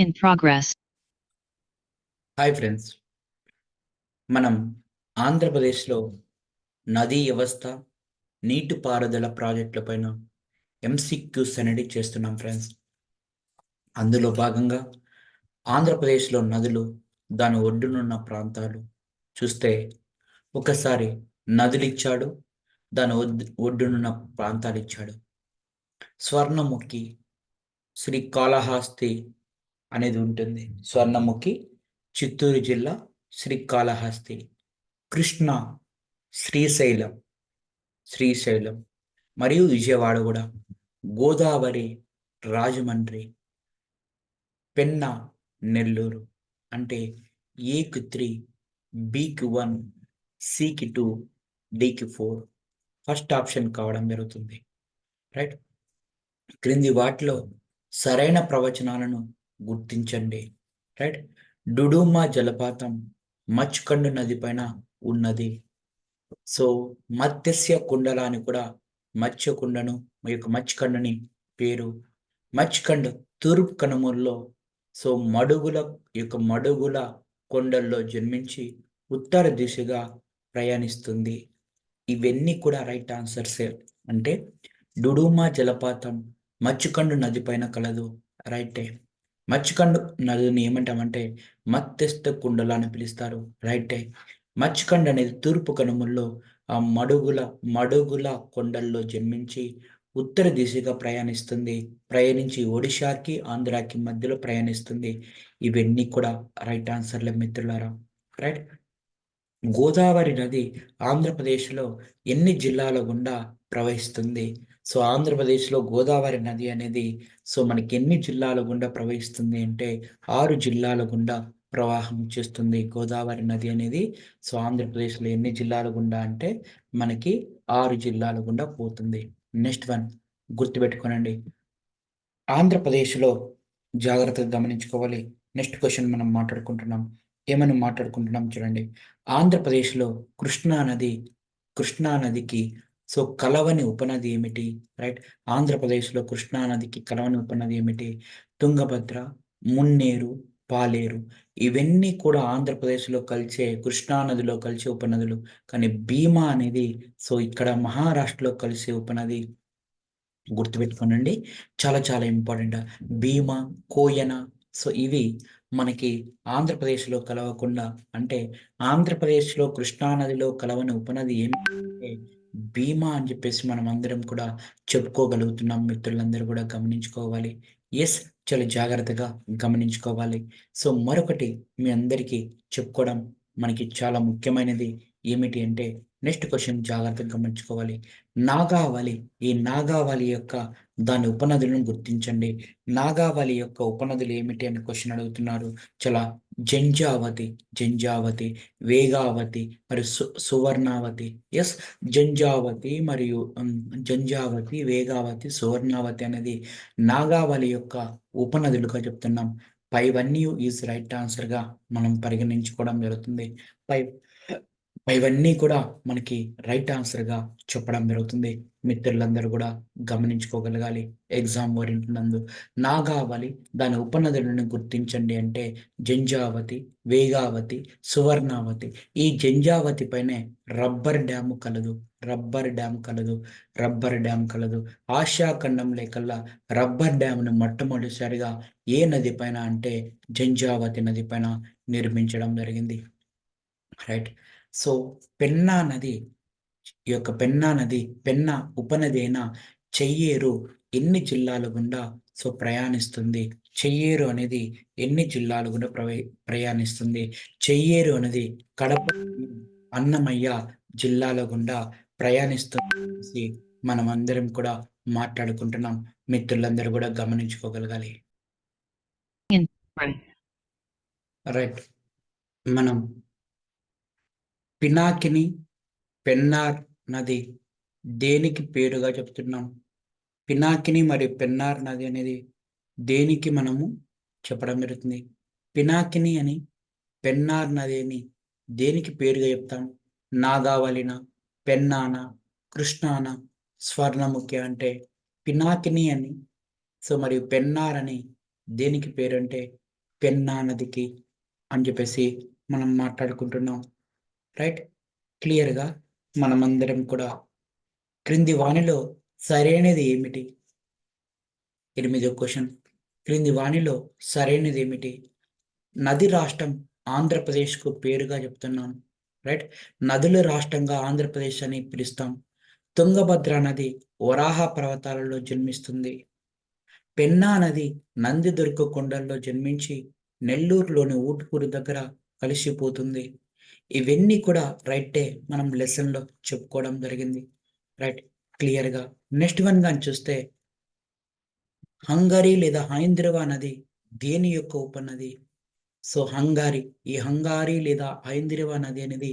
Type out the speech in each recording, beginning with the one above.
In progress. Hi friends, మనం ఆంధ్రప్రదేశ్లో నదీ వ్యవస్థ, నీటిపారుదల ప్రాజెక్టుల పైన ఎంసీక్యూస్ అనేది చేస్తున్నాం ఫ్రెండ్స్. అందులో భాగంగా ఆంధ్రప్రదేశ్లో నదులు, దాని ఒడ్డునున్న ప్రాంతాలు చూస్తే ఒకసారి నదులు ఇచ్చాడు, దాని ఒడ్డునున్న ప్రాంతాలు ఇచ్చాడు. స్వర్ణముఖి, శ్రీకాళహస్తి అనేది ఉంటుంది. స్వర్ణముఖి చిత్తూరు జిల్లా, శ్రీకాళహస్తి. కృష్ణ, శ్రీశైలం, శ్రీశైలం మరియు విజయవాడ కూడా. గోదావరి, రాజమండ్రి. పెన్నా, నెల్లూరు. అంటే ఏకి 3, బికి 1, సికి 2, డికి 4 ఫస్ట్ ఆప్షన్ కావడం జరుగుతుంది. రైట్. క్రింది వాటిలో సరైన ప్రవచనాలను గుర్తించండి. రైట్. డుడుమా జలపాతం మచ్కండు నది పైన ఉన్నది. సో మత్స్య కుండల అని కూడా మత్స్యకుండను మచ్కండని పేరు. మచ్కండ్ తూర్పు కనుమల్లో మడుగుల కొండల్లో జన్మించి ఉత్తర దిశగా ప్రయాణిస్తుంది. ఇవన్నీ కూడా రైట్ ఆన్సర్సే. అంటే డుడుమా జలపాతం మచ్చుకండు నది పైన కలదు, రైటే. మచ్చుకండు నదిని ఏమంటామంటే మత్స్య కుండల అని పిలుస్తారు, రైటే. మచ్చుకండ్ అనేది తూర్పు కనుమల్లో ఆ మడుగుల కొండల్లో జన్మించి ఉత్తర దిశగా ప్రయాణించి ఒడిశాకి ఆంధ్రాకి మధ్యలో ప్రయాణిస్తుంది. ఇవన్నీ కూడా రైట్ ఆన్సర్లే మిత్రులారా. రైట్. గోదావరి నది ఆంధ్రప్రదేశ్లో ఎన్ని జిల్లాల గుండా ప్రవహిస్తుంది? సో ఆంధ్రప్రదేశ్లో గోదావరి నది అనేది మనకి ఎన్ని జిల్లాల గుండా ప్రవహిస్తుంది అంటే 6 జిల్లాల గుండా ప్రవాహం చేస్తుంది గోదావరి నది అనేది. సో ఆంధ్రప్రదేశ్లో ఎన్ని జిల్లాల గుండా అంటే మనకి 6 జిల్లాల గుండా పోతుంది. నెక్స్ట్ వన్ గుర్తుపెట్టుకోనండి. ఆంధ్రప్రదేశ్లో జాగ్రత్తగా గమనించుకోవాలి. నెక్స్ట్ క్వశ్చన్ మనం ఏమని మాట్లాడుకుంటున్నాం చూడండి. ఆంధ్రప్రదేశ్లో కృష్ణా నదికి కలవని ఉపనది ఏమిటి? రైట్. ఆంధ్రప్రదేశ్లో కృష్ణా నదికి కలవని ఉపనది ఏమిటి? తుంగభద్ర, మున్నేరు, పాలేరు. ఇవన్నీ కూడా ఆంధ్రప్రదేశ్లో కృష్ణా నదిలో కలిసే ఉపనదులు. కానీ భీమా అనేది ఇక్కడ మహారాష్ట్రలో కలిసే ఉపనది. గుర్తుపెట్టుకోనండి, చాలా చాలా ఇంపార్టెంట్. భీమా, కోయన ఇవి మనకి ఆంధ్రప్రదేశ్లో కలవకుండా, అంటే ఆంధ్రప్రదేశ్లో కృష్ణానదిలో కలవని ఉపనది ఏమిటంటే భీమా అని చెప్పేసి మనం అందరం కూడా చెప్పుకోగలుగుతున్నాం. మిత్రులందరూ కూడా గమనించుకోవాలి. ఎస్, చాలా జాగ్రత్తగా గమనించుకోవాలి. మరొకటి మీ అందరికీ చెప్పుకోవడం మనకి చాలా ముఖ్యమైనది ఏమిటి అంటే, నెక్స్ట్ క్వశ్చన్ జాగ్రత్తగా గమనించుకోవాలి. నాగావళి, ఈ నాగావళి యొక్క దాని ఉపనదులను గుర్తించండి. నాగావళి యొక్క ఉపనదులు ఏమిటి అని క్వశ్చన్ అడుగుతున్నారు. చాలా జంజావతి, వేగావతి మరియు సువర్ణావతి. ఎస్, జంజావతి, వేగావతి, సువర్ణావతి అనేది నాగావళి యొక్క ఉపనదులుగా చెప్తున్నాం. పైవన్నీ ఈజ్ రైట్ ఆన్సర్గా మనం పరిగణించుకోవడం జరుగుతుంది. ఇవన్నీ కూడా మనకి రైట్ ఆన్సర్గా చెప్పడం జరుగుతుంది. మిత్రులందరూ కూడా గమనించుకోగలగాలి ఎగ్జామ్ ఓరియంటెడ్. నాగావళి దాని ఉపనదులను గుర్తించండి అంటే జంజావతి, వేగావతి, సువర్ణావతి. ఈ జంజావతి పైనే రబ్బర్ డ్యాము కలదు. ఆసియా ఖండం లేకల్లా రబ్బర్ డ్యామ్ను మొట్టమొదటిసారిగా ఏ నది పైన అంటే జంజావతి నది పైన నిర్మించడం జరిగింది. రైట్. పెన్నా నది పెన్నా ఉపనది అయిన చెయ్యేరు ఎన్ని జిల్లాల గుండా ప్రయాణిస్తుంది? చెయ్యేరు అనేది ఎన్ని జిల్లాల గుండా ప్రయాణిస్తుంది? చెయ్యేరు అనేది కడప, అన్నమయ్య జిల్లాల గుండా ప్రయాణిస్తుంది మనం అందరం కూడా మాట్లాడుకుంటున్నాం. మిత్రులందరూ కూడా గమనించుకోగలగాలి. రైట్. మనం పినాకిని, పెన్నార్ నది దేనికి పేరుగా చెప్తున్నాం? పినాకిని మరియు పెన్నార్ నది అనేది దేనికి మనము చెప్పడం జరుగుతుంది? పినాకిని అని, పెన్నార్ నది అని దేనికి పేరుగా చెప్తాం? నాగావళిన, పెన్నాన, కృష్ణాన, స్వర్ణముఖి. అంటే పినాకిని అని మరియు పెన్నార్ అని దేనికి పేరు అంటే పెన్నా నదికి అని చెప్పేసి మనం మాట్లాడుకుంటున్నాం. రైట్? క్లియర్‌గా మనమందరం కూడా క్రింది వానిలో సరైనది ఏమిటి? 8వ క్వెషన్. క్రింది వానిలో సరైనది ఏమిటి? నది రాష్ట్రం ఆంధ్రప్రదేశ్‌కు పేరుగా చెప్తున్నాను. రైట్? నదుల రాష్ట్రంగా ఆంధ్రప్రదేశ్ అని పిలుస్తాం. తుంగభద్ర నది వరాహ పర్వతాలలో జన్మిస్తుంది. పెన్నా నది నందిదుర్గ కొండల్లో జన్మించి నెల్లూరులోని ఊట్కూరు దగ్గర కలిసిపోతుంది. ఇవన్నీ కూడా రైటే మనం లెసన్‌లో చెప్పుకోవడం జరిగింది. రైట్? క్లియర్‌గా. నెక్స్ట్ వన్ గాని చూస్తే హంగరీ లేదా హైంద్రవ నది దేని యొక్క ఉపనది? సో, హంగారీ. ఈ హంగారీ లేదా హైంద్రవ నది అనేది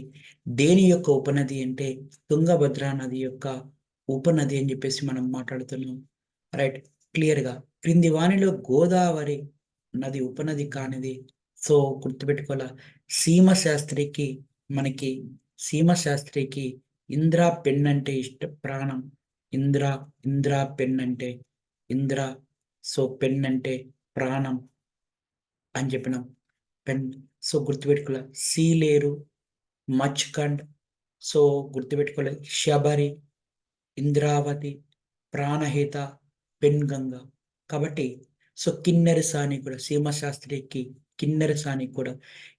దేని యొక్క ఉపనది అంటే తుంగభద్ర నది యొక్క ఉపనది అని చెప్పేసి మనం మాట్లాడుతున్నాం. రైట్? క్లియర్‌గా. క్రింది వానిలో గోదావరి నది ఉపనది కానిది. సో, గుర్తుపెట్టుకోవాలా. సీమ శాస్త్రికి మనకి సీమ శాస్త్రికి ఇంద్ర పెన్ అంటే ప్రాణం. ఇంద్ర, ఇంద్ర పెన్ అంటే ఇంద్ర. సో, పెన్ అంటే ప్రాణం అని చెప్పినాం. పెన్. సో, గుర్తుపెట్టుకోవాలి. సీలేరు, మచ్కండ్. సో, గుర్తుపెట్టుకోవాలి. శబరి, ఇంద్రావతి, ప్రాణహిత, పెన్‌గంగ. కాబట్టి సో, కిన్నెర సాని కూడా సీమశాస్త్రికి కిన్నెర సాని కూడా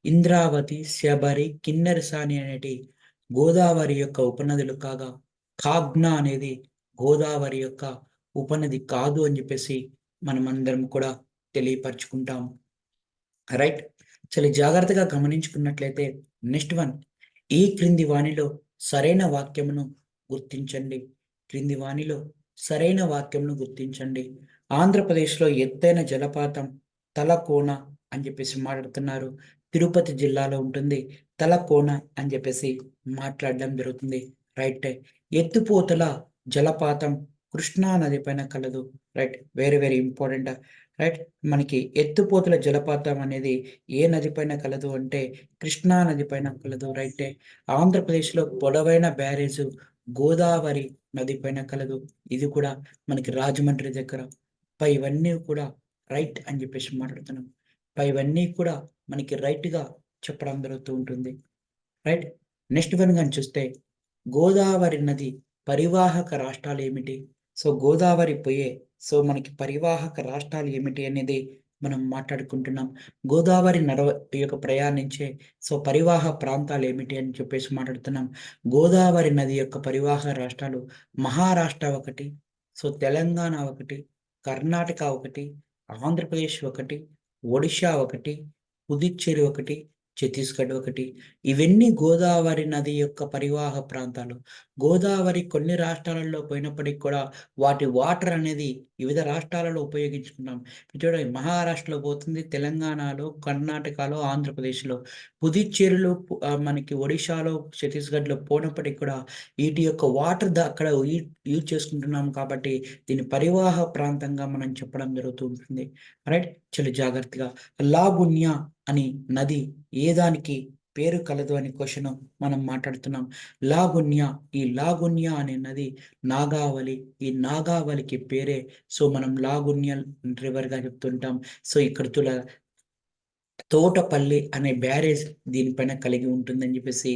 ఇంద్రావతి, శబరి, కిన్నెర సాని అనేటి గోదావరి యొక్క ఉపనదులు కాగా, కాగ్నా అనేది గోదావరి యొక్క ఉపనది కాదు అని చెప్పేసి మనమందరం కూడా తెలియపరుచుకుంటాం. రైట్? చాలా జాగ్రత్తగా గమనించుకున్నట్లయితే నెక్స్ట్ వన్. ఈ క్రింది వానిలో సరైన వాక్యమును గుర్తించండి. క్రింది వానిలో సరైన వాక్యమును గుర్తించండి. ఆంధ్రప్రదేశ్‌లో ఎత్తైన జలపాతం తలకోన అని చెప్పేసి మాట్లాడుతున్నారు. తిరుపతి జిల్లాలో ఉంటుంది. తలకోన అని చెప్పేసి మాట్లాడడం జరుగుతుంది. రైటే. ఎత్తిపోతల జలపాతం కృష్ణా నది పైన కలదు. Right. Very very important. Right. మనకి ఎత్తిపోతల జలపాతం అనేది ఏ నది పైన కలదు అంటే కృష్ణా నది పైన కలదు. రైటే. ఆంధ్రప్రదేశ్‌లో పొడవైన బ్యారేజు గోదావరి నది పైన కలదు. ఇది కూడా మనకి రాజమండ్రి దగ్గర. ఇవన్నీ కూడా రైట్ అని చెప్పేసి మాట్లాడుతున్నాం. ఇవన్నీ కూడా మనకి రైట్‌గా చెప్పడం జరుగుతూ ఉంటుంది. రైట్. నెక్స్ట్ వన్ గాని చూస్తే గోదావరి నది పరివాహక రాష్ట్రాలు ఏమిటి? సో, గోదావరి పోయే సో, మనకి పరివాహక రాష్ట్రాలు ఏమిటి అనేది మనం మాట్లాడుకుంటున్నాం. గోదావరి ఈ యొక్క ప్రయాణించే సో, పరివాహ ప్రాంతాలు ఏమిటి అని చెప్పేసి మాట్లాడుతున్నాం. గోదావరి నది యొక్క పరివాహ రాష్ట్రాలు మహారాష్ట్ర ఒకటి, సో, తెలంగాణ ఒకటి, కర్ణాటక ఒకటి, ఆంధ్రప్రదేశ్ ఒకటి, ఒడిషా ఒకటి, పుదుచ్చేరి ఒకటి, ఛత్తీస్‌గఢ్ ఒకటి. ఇవన్నీ గోదావరి నది యొక్క పరివాహ ప్రాంతాలు. గోదావరి కొన్ని రాష్ట్రాలలో పోయినప్పటికి కూడా వాటి వాటర్ అనేది వివిధ రాష్ట్రాలలో ఉపయోగించుకున్నాం. చూడండి, మహారాష్ట్రలో పోతుంది, తెలంగాణలో, కర్ణాటకలో, ఆంధ్రప్రదేశ్‌లో, పుదుచ్చేరిలో, మనకి ఒడిశాలో, ఛత్తీస్‌గఢ్‌లో పోనప్పటికి కూడా వీటి యొక్క వాటర్ అక్కడ యూజ్ చేసుకుంటున్నాం కాబట్టి దీన్ని పరివాహ ప్రాంతంగా మనం చెప్పడం జరుగుతూ ఉంటుంది. రైట్. చాలా జాగ్రత్తగా. లాగుణ్య అని నది ఏ దానికి పేరు కలదు అనే క్వెషన్ మనం మాట్లాడుతున్నాం. లాగుణ్య. ఈ లాగుణ్య అనే నది నాగావళి. ఈ నాగావళికి పేరే సో మనం లాగుణ్య రివర్‌గా చెప్తుంటాం. సో ఇక్కడ తోటపల్లి అనే బ్యారేజ్ దీనిపైన కలిగి ఉంటుందని చెప్పేసి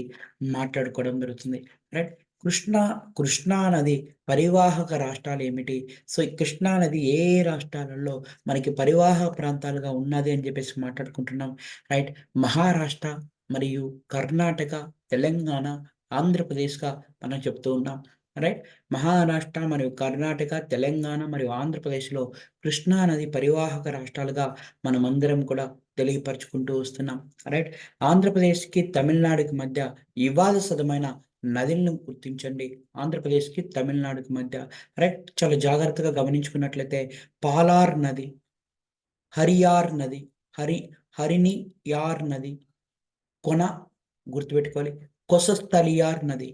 మాట్లాడుకోవడం జరుగుతుంది. రైట్. కృష్ణా కృష్ణా నది పరివాహక రాష్ట్రాలు ఏమిటి? సో, ఈ కృష్ణా నది ఏ ఏ రాష్ట్రాలలో మనకి పరివాహక ప్రాంతాలుగా ఉన్నది అని చెప్పేసి మాట్లాడుకుంటున్నాం. రైట్. మహారాష్ట్ర మరియు కర్ణాటక, తెలంగాణ, ఆంధ్రప్రదేశ్‌గా మనం చెప్తూ ఉన్నాం. రైట్. మహారాష్ట్ర మరియు కర్ణాటక, తెలంగాణ మరియు ఆంధ్రప్రదేశ్‌లో కృష్ణా నది పరివాహక రాష్ట్రాలుగా మనమందరం కూడా తెలియపరుచుకుంటూ వస్తున్నాం. రైట్. ఆంధ్రప్రదేశ్‌కి, తమిళనాడుకి మధ్య వివాదాస్పదమైన నదులను గుర్తించండి. ఆంధ్రప్రదేశ్‌కి, తమిళనాడుకి మధ్య. రైట్. చాలా జాగ్రత్తగా గమనించుకున్నట్లయితే పాలార్ నది, హరియార్ నది, హరి హరినియార్ నది, కొన గుర్తుపెట్టుకోవాలి. కొసస్థలియార్ నది.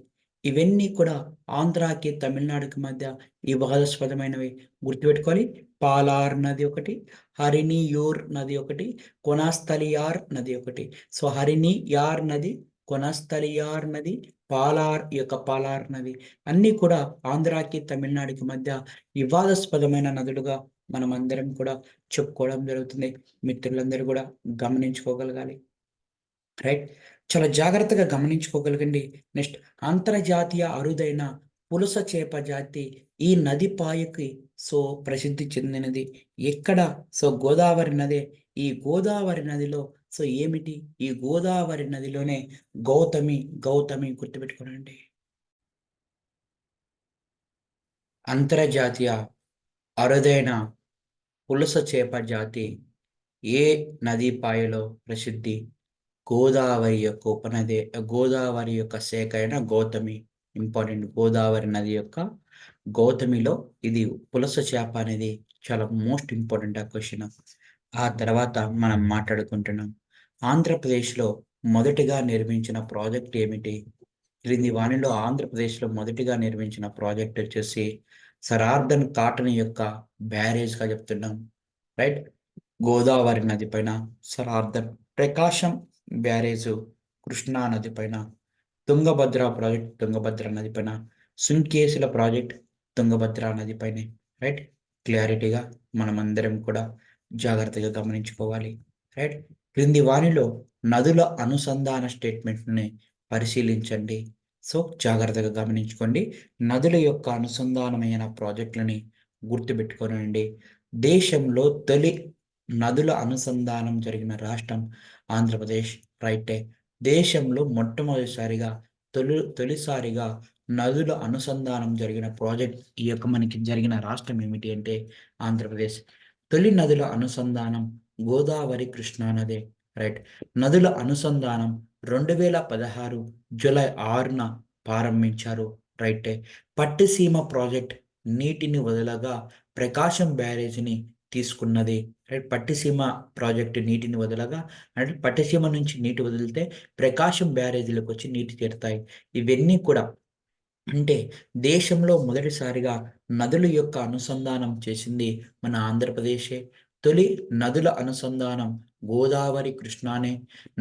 ఇవన్నీ కూడా ఆంధ్రాకి, తమిళనాడుకి మధ్య వివాదాస్పదమైనవి. గుర్తుపెట్టుకోవాలి. పాలార్ నది ఒకటి, హరినియూర్ నది ఒకటి, కొనస్థలియార్ నది ఒకటి. సో, హరినియార్ నది, కొనస్థలియార్ నది, పాలార్ ఈ యొక్క పాలార్ నది అన్నీ కూడా ఆంధ్రాకి, తమిళనాడుకి మధ్య వివాదాస్పదమైన నదులుగా మనం అందరం కూడా చెప్పుకోవడం జరుగుతుంది. మిత్రులందరూ కూడా గమనించుకోగలగాలి. రైట్. చాలా జాగ్రత్తగా గమనించుకోగలగండి. నెక్స్ట్, అంతర్జాతీయ అరుదైన పులస చేప జాతి ఈ నది పాయకి ప్రసిద్ధి చెందినది ఎక్కడ? గోదావరి నదే. ఈ గోదావరి నదిలో ఏమిటి? ఈ గోదావరి నదిలోనే గౌతమి, గౌతమి గుర్తుపెట్టుకోనండి. అంతర్జాతీయ అరుదైన పులస చేప జాతి ఏ నదీ పాయలో ప్రసిద్ధి? గోదావరి యొక్క ఉపనది, గోదావరి యొక్క శాఖ అయిన గౌతమి. ఇంపార్టెంట్. గోదావరి నది యొక్క గౌతమిలో ఇది పులస చేప అనేది చాలా మోస్ట్ ఇంపార్టెంట్ ఆ క్వశ్చన్. ఆ తర్వాత మనం మాట్లాడుకుంటున్నాం, ఆంధ్రప్రదేశ్లో మొదటిగా నిర్మించిన ప్రాజెక్ట్ ఏమిటి? క్రింది వానిలో ఆంధ్రప్రదేశ్లో మొదటిగా నిర్మించిన ప్రాజెక్ట్ వచ్చేసి సర్ ఆర్థర్ కాటన్ యొక్క బ్యారేజ్గా చెప్తున్నాం. రైట్. గోదావరి నది పైన సర్ ఆర్థర్. ప్రకాశం బ్యారేజు కృష్ణా నది పైన. తుంగభద్ర ప్రాజెక్ట్ తుంగభద్ర నది పైన. సుంకేసుల ప్రాజెక్ట్ తుంగభద్ర నది పైనే. రైట్. క్లారిటీగా మనమందరం కూడా జాగ్రత్తగా గమనించుకోవాలి. రైట్. క్రింది వానిలో నదుల అనుసంధాన స్టేట్మెంట్ని పరిశీలించండి. జాగ్రత్తగా గమనించుకోండి. నదుల యొక్క అనుసంధానమైన ప్రాజెక్టులని గుర్తుపెట్టుకోనండి. దేశంలో తొలి నదుల అనుసంధానం జరిగిన రాష్ట్రం ఆంధ్రప్రదేశ్. రైటే. దేశంలో మొట్టమొదటిసారిగా తొలిసారిగా నదుల అనుసంధానం జరిగిన ప్రాజెక్ట్ ఈ యొక్క మనకి జరిగిన రాష్ట్రం ఏమిటి అంటే ఆంధ్రప్రదేశ్. తొలి నదుల అనుసంధానం గోదావరి కృష్ణా నదే. రైట్. నదుల అనుసంధానం 2016 జూలై 6న ప్రారంభించారు. రైటే. పట్టిసీమ ప్రాజెక్ట్ నీటిని వదలగా ప్రకాశం బ్యారేజ్ని తీసుకున్నది. రైట్. పట్టిసీమ ప్రాజెక్టు నీటిని వదలగా, అంటే పట్టిసీమ నుంచి నీటి వదిలితే ప్రకాశం బ్యారేజీలకు వచ్చి నీటి చేరుతాయి. ఇవన్నీ కూడా అంటే దేశంలో మొదటిసారిగా నదుల యొక్క అనుసంధానం చేసింది మన ఆంధ్రప్రదేశే. తొలి నదుల అనుసంధానం గోదావరి కృష్ణానే.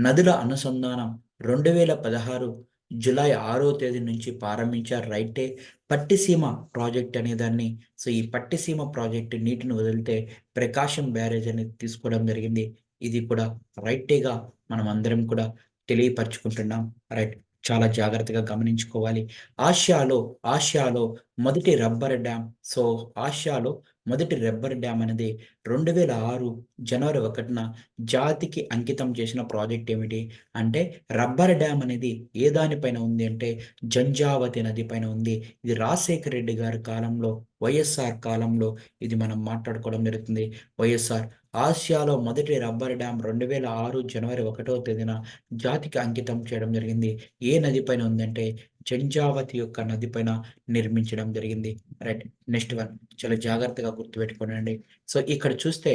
నదుల అనుసంధానం 2016 జూలై 6వ తేదీ నుంచి ప్రారంభించారు. రైటే. పట్టిసీమ ప్రాజెక్ట్ అనే దాన్ని, ఈ పట్టిసీమ ప్రాజెక్టు నీటిని వదిలితే ప్రకాశం బ్యారేజ్ అనేది తీసుకోవడం జరిగింది. ఇది కూడా రైటేగా మనం అందరం కూడా తెలియపరచుకుంటున్నాం. రైట్. చాలా జాగ్రత్తగా గమనించుకోవాలి. ఆసియాలో మొదటి రబ్బర్ డ్యామ్. ఆసియాలో మొదటి రబ్బర్ డ్యామ్ అనేది 2006 జనవరి 1న జాతికి అంకితం చేసిన ప్రాజెక్ట్ ఏమిటి అంటే రబ్బర్ డ్యామ్ అనేది ఏ దానిపైన ఉంది అంటే జంజావతి నది పైన ఉంది. ఇది రాజశేఖర రెడ్డి గారి కాలంలో, వైఎస్ఆర్ కాలంలో ఇది మనం మాట్లాడుకోవడం జరుగుతుంది. వైఎస్ఆర్ ఆసియాలో మొదటి రబ్బర్ డ్యామ్ 2006 జనవరి 1వ తేదీన జాతికి అంకితం చేయడం జరిగింది. ఏ నది పైన ఉందంటే జంజావతి యొక్క నది పైన నిర్మించడం జరిగింది. రైట్. నెక్స్ట్ వన్ చాలా జాగ్రత్తగా గుర్తుపెట్టుకోనండి. ఇక్కడ చూస్తే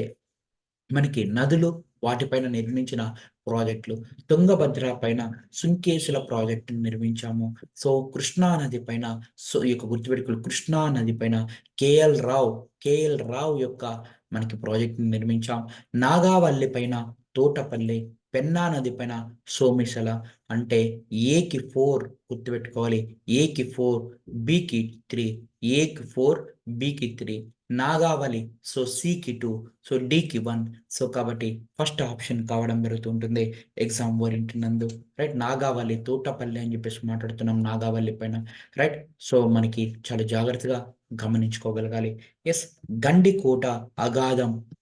మనకి నదులు, వాటిపైన నిర్మించిన ప్రాజెక్టులు. తుంగభద్ర పైన సుంకేసుల ప్రాజెక్టును నిర్మించాము. కృష్ణా నది పైన ఈ యొక్క గుర్తుపెట్టుకోవాలి, కృష్ణా నది పైన కేఎల్ రావు యొక్క మనకి ప్రాజెక్టుని నిర్మించాం. నాగావల్లి పైన తోటపల్లి. పెన్నా నది పైన సోమిశల. అంటే ఏకి 4 గుర్తుపెట్టుకోవాలి. ఏకి 4, బికి 3. ఏకి 4, బికి 3. నాగావళి సికి 2, డికి 1. కాబట్టి ఫస్ట్ ఆప్షన్ కావడం జరుగుతుంటుంది ఎగ్జామ్ ఓరియంటెడ్ నందు. రైట్. నాగావళి, తోటపల్లి అని చెప్పేసి మాట్లాడుతున్నాం నాగావళి పైన. రైట్. మనకి చాలా జాగ్రత్తగా గమనించుకోగలగాలి. ఎస్. గండికోట,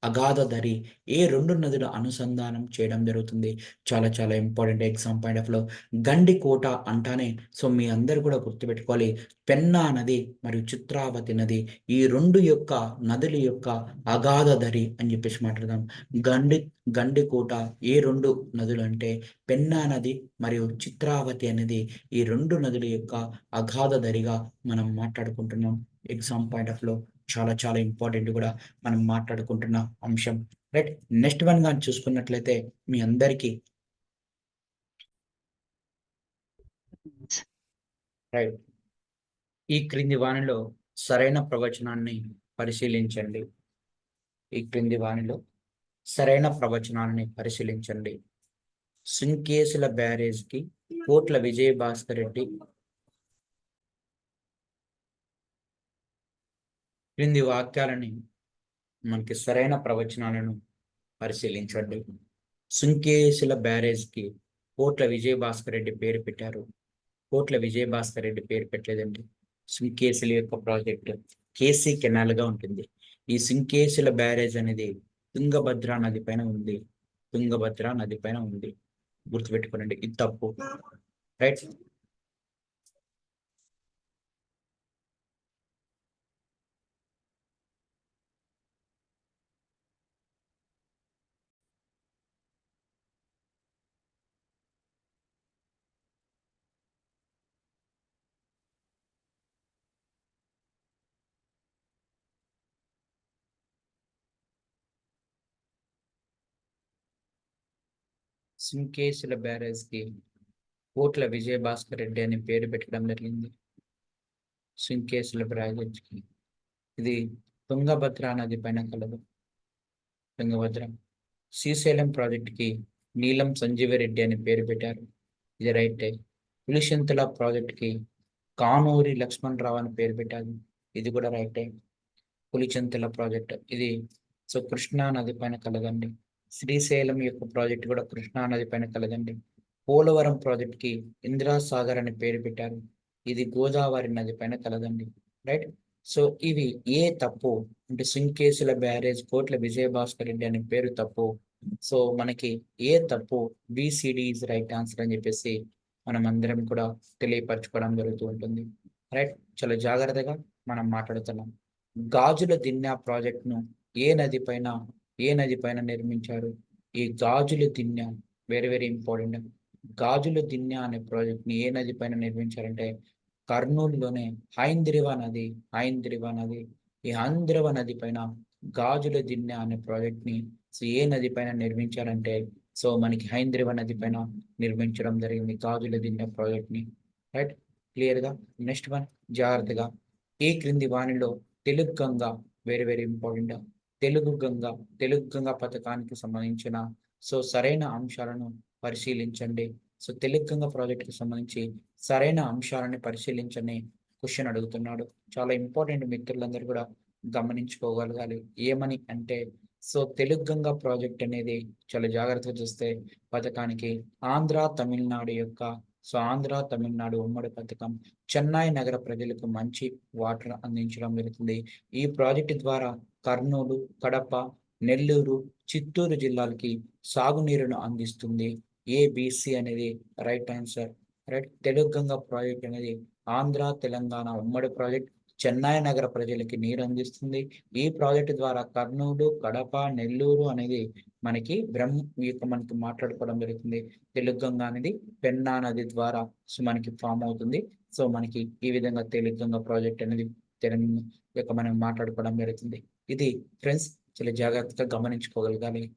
అగాధదరి ఏ 2 నదుల అనుసంధానం చేయడం జరుగుతుంది? చాలా చాలా ఇంపార్టెంట్ ఎగ్జామ్ పాయింట్ ఆఫ్ లో. గండికోట అంటానే మీ అందరు కూడా గుర్తుపెట్టుకోవాలి, పెన్నా నది మరియు చిత్రావతి నది ఈ 2 యొక్క నదుల యొక్క అగాధదరి అని చెప్పేసి మాట్లాడదాం. గండికోట ఏ 2 నదులు అంటే పెన్నా నది మరియు చిత్రావతి అనేది ఈ 2 నదుల యొక్క అగాధదరిగా మనం మాట్లాడుకుంటున్నాం. ఎగ్జామ్ పాయింట్ ఆఫ్ లో చాలా చాలా ఇంపార్టెంట్ కూడా మనం మాట్లాడుకుంటున్న అంశం. రైట్. నెక్స్ట్ వన్ గా చూసుకున్నట్లయితే మీ అందరికీ రైట్, ఈ క్రింది వానిలో సరైన ప్రవచనాన్ని పరిశీలించండి. ఈ క్రింది వానిలో సరైన ప్రవచనాన్ని పరిశీలించండి. సుంకేసుల బ్యారేజ్ కి కోట్ల విజయభాస్కర్ రెడ్డి క్రింది వాక్యాలని మనకి సరైన ప్రవచనాలను పరిశీలించండి. సుంకేసుల బ్యారేజ్కి కోట్ల విజయభాస్కర్ రెడ్డి పేరు పెట్టారు. కోట్ల విజయభాస్కర్ రెడ్డి పేరు పెట్టలేదండి. సుంకేసుల యొక్క ప్రాజెక్ట్ కేసీ కెనాల్ గా ఉంటుంది. ఈ సుంకేసుల బ్యారేజ్ అనేది తుంగభద్ర నది పైన ఉంది. తుంగభద్ర నది పైన ఉంది. గుర్తుపెట్టుకోండి, ఇది తప్పు. రైట్. సుంకేసుల బ్యారేజ్ కి కోట్ల విజయభాస్కర్ రెడ్డి అని పేరు పెట్టడం జరిగింది. సుంకేసుల బ్యారేజ్ కి ఇది తుంగభద్ర నది పైన కలదు. తుంగభద్ర. శ్రీశైలం ప్రాజెక్టుకి నీలం సంజీవరెడ్డి అని పేరు పెట్టారు. ఇది రైటే. పులిచింతల ప్రాజెక్టుకి కానూరి లక్ష్మణరావు అని పేరు పెట్టారు. ఇది కూడా రైటే. పులిచింతల ప్రాజెక్ట్ ఇది కృష్ణా నది పైన కలదండి. శ్రీశైలం యొక్క ప్రాజెక్ట్ కూడా కృష్ణా నది పైన కలదండి. పోలవరం ప్రాజెక్ట్కి ఇందిరా సాగర్ అని పేరు పెట్టారు. ఇది గోదావరి నది పైన కలదండి. రైట్. సో ఇవి ఏ తప్పు అంటే సుంకేసుల బ్యారేజ్ కోట్ల విజయభాస్కర్ రెడ్డి అనే పేరు తప్పు. సో మనకి ఏ తప్పు బిసిడి ఇస్ రైట్ ఆన్సర్ అని చెప్పేసి మనం అందరం కూడా తెలియపరచుకోవడం జరుగుతూ ఉంటుంది. రైట్. చాలా జాగ్రత్తగా మనం మాట్లాడుతున్నాం. గాజుల దిన్నె ప్రాజెక్ట్ను ఏ నది పైన నిర్మించారు? ఈ గాజుల దిన్నె వెరీ వెరీ ఇంపార్టెంట్. గాజుల దిన్నె అనే ప్రాజెక్ట్ని ఏ నది పైన నిర్మించారంటే కర్నూలులోనే హైంద్రివా నది. ఈ హైంద్రివా నది పైన గాజుల దిన్నె అనే ప్రాజెక్ట్ని ఏ నది పైన నిర్మించారంటే మనకి హైంద్రివా నది పైన నిర్మించడం జరిగింది గాజుల దిన్నె ప్రాజెక్ట్ని. రైట్. క్లియర్గా. నెక్స్ట్ వన్ జాగ్రత్తగా. ఈ క్రింది వాణిలో Telugu Ganga very very important. Telugu Ganga పథకానికి సంబంధించిన సరైన అంశాలను పరిశీలించండి. తెలుగు గంగ ప్రాజెక్టుకి సంబంధించి సరైన అంశాలను పరిశీలించని క్వశ్చన్ అడుగుతున్నాడు. చాలా ఇంపార్టెంట్, మిత్రులందరూ కూడా గమనించుకోగలగాలి. ఏమని అంటే తెలుగు గంగ ప్రాజెక్ట్ అనేది చాలా జాగ్రత్తగా చూస్తే పథకానికి ఆంధ్ర తమిళనాడు ఉమ్మడి పథకం చెన్నై నగర ప్రజలకు మంచి వాటర్ అందించడం జరుగుతుంది. ఈ ప్రాజెక్టు ద్వారా కర్నూలు, కడప, నెల్లూరు, చిత్తూరు జిల్లాలకి సాగునీరును అందిస్తుంది. ఏబిసి అనేది right answer. Right. Telugu Ganga project అనేది ఆంధ్ర తెలంగాణ ఉమ్మడి ప్రాజెక్ట్ చెన్నై నగర ప్రజలకి నీరు అందిస్తుంది. ఈ ప్రాజెక్టు ద్వారా కర్నూలు, కడప, నెల్లూరు అనేది మనకి మనకి మాట్లాడుకోవడం జరుగుతుంది. తెలుగు గంగ అనేది పెన్నా నది ద్వారా మనకి ఫామ్ అవుతుంది. మనకి ఈ విధంగా తెలుగు గంగ ప్రాజెక్ట్ అనేది తెలంగాణ మనం మాట్లాడుకోవడం జరుగుతుంది. ఇది ఫ్రెండ్స్ చాలా జాగ్రత్తగా గమనించుకోగలగాలి.